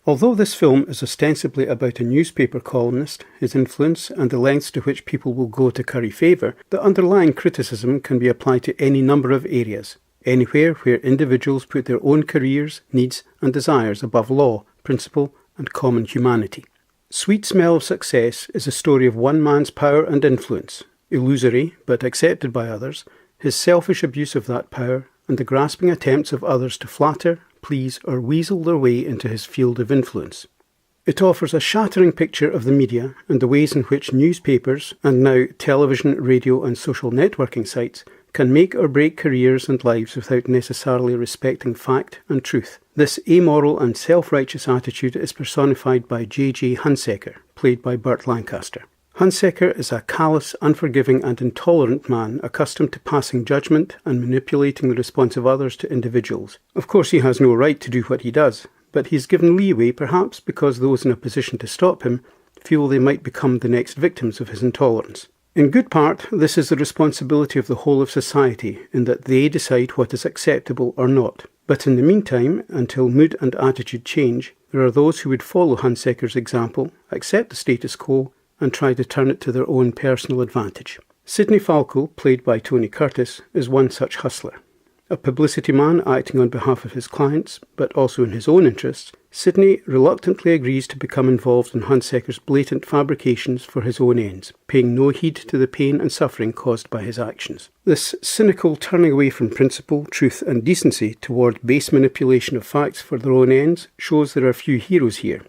Although this film is ostensibly about a newspaper columnist, his influence, and the lengths to which people will go to curry favour, the underlying criticism can be applied to any number of areas, anywhere where individuals put their own careers, needs, and desires above law, principle, and common humanity. Sweet Smell of Success is a story of one man's power and influence, illusory but accepted by others, his selfish abuse of that power, and the grasping attempts of others to flatter, please, or weasel their way into his field of influence. It offers a shattering picture of the media and the ways in which newspapers, and now television, radio and social networking sites, can make or break careers and lives without necessarily respecting fact and truth. This amoral and self-righteous attitude is personified by J.J. Hunsaker, played by Burt Lancaster. Hunsaker is a callous, unforgiving and intolerant man accustomed to passing judgment and manipulating the response of others to individuals. Of course he has no right to do what he does, but he is given leeway perhaps because those in a position to stop him feel they might become the next victims of his intolerance. In good part, this is the responsibility of the whole of society, in that they decide what is acceptable or not. But in the meantime, until mood and attitude change, there are those who would follow Hunsaker's example, accept the status quo, and try to turn it to their own personal advantage. Sidney Falco, played by Tony Curtis, is one such hustler. A publicity man acting on behalf of his clients, but also in his own interests, Sidney reluctantly agrees to become involved in Hunsaker's blatant fabrications for his own ends, paying no heed to the pain and suffering caused by his actions. This cynical turning away from principle, truth and decency toward base manipulation of facts for their own ends shows there are few heroes here.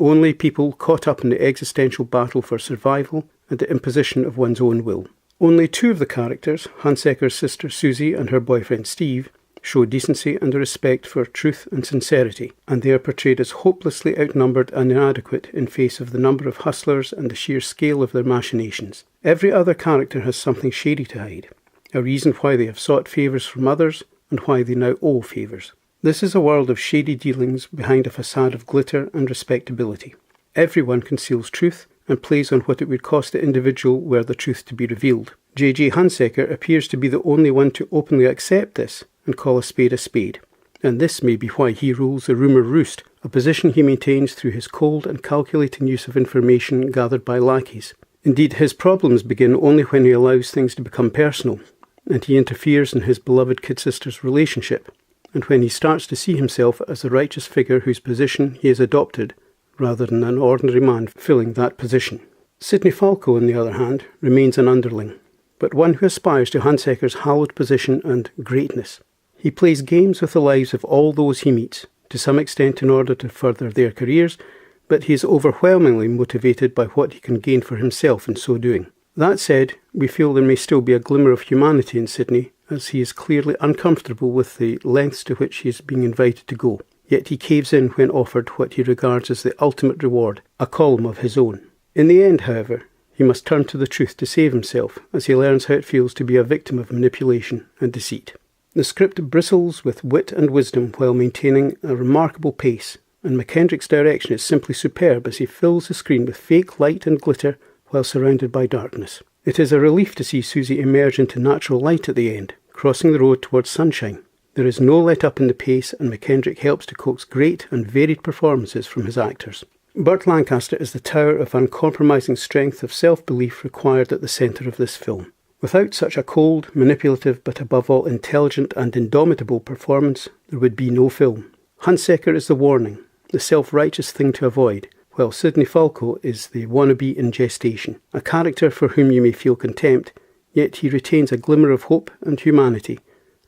Only people caught up in the existential battle for survival and the imposition of one's own will. Only two of the characters, Hunsaker's sister Susie and her boyfriend Steve, show decency and a respect for truth and sincerity, and they are portrayed as hopelessly outnumbered and inadequate in face of the number of hustlers and the sheer scale of their machinations. Every other character has something shady to hide, a reason why they have sought favours from others and why they now owe favours. This is a world of shady dealings behind a facade of glitter and respectability. Everyone conceals truth and plays on what it would cost the individual were the truth to be revealed. J.J. Hunsaker appears to be the only one to openly accept this and call a spade, and this may be why he rules the rumour roost, a position he maintains through his cold and calculating use of information gathered by lackeys. Indeed, his problems begin only when he allows things to become personal, and he interferes in his beloved kid sister's relationship, and when he starts to see himself as the righteous figure whose position he has adopted, rather than an ordinary man filling that position. Sidney Falco, on the other hand, remains an underling, but one who aspires to Hunsaker's hallowed position and greatness. He plays games with the lives of all those he meets, to some extent in order to further their careers, but he is overwhelmingly motivated by what he can gain for himself in so doing. That said, we feel there may still be a glimmer of humanity in Sidney, as he is clearly uncomfortable with the lengths to which he is being invited to go. Yet he caves in when offered what he regards as the ultimate reward, a column of his own. In the end, however, he must turn to the truth to save himself, as he learns how it feels to be a victim of manipulation and deceit. The script bristles with wit and wisdom while maintaining a remarkable pace, and McKendrick's direction is simply superb as he fills the screen with fake light and glitter while surrounded by darkness. It is a relief to see Susie emerge into natural light at the end, crossing the road towards sunshine. There is no let-up in the pace, and McKendrick helps to coax great and varied performances from his actors. Burt Lancaster is the tower of uncompromising strength of self-belief required at the centre of this film. Without such a cold, manipulative, but above all intelligent and indomitable performance, there would be no film. Hunsaker is the warning, the self-righteous thing to avoid, while Sidney Falco is the wannabe in gestation, a character for whom you may feel contempt, yet he retains a glimmer of hope and humanity,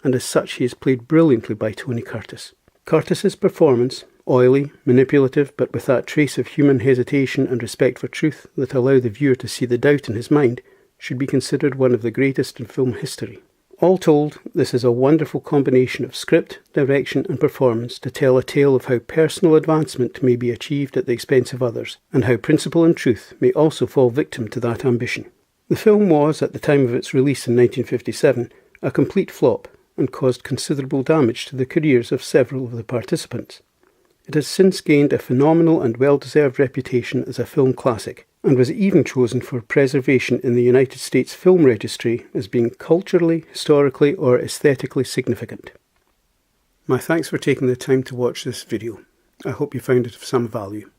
and as such he is played brilliantly by Tony Curtis. Curtis's performance, oily, manipulative, but with that trace of human hesitation and respect for truth that allow the viewer to see the doubt in his mind, should be considered one of the greatest in film history. All told, this is a wonderful combination of script, direction and performance to tell a tale of how personal advancement may be achieved at the expense of others, and how principle and truth may also fall victim to that ambition. The film was, at the time of its release in 1957, a complete flop and caused considerable damage to the careers of several of the participants. It has since gained a phenomenal and well-deserved reputation as a film classic, and was even chosen for preservation in the United States Film Registry as being culturally, historically or aesthetically significant. My thanks for taking the time to watch this video. I hope you found it of some value.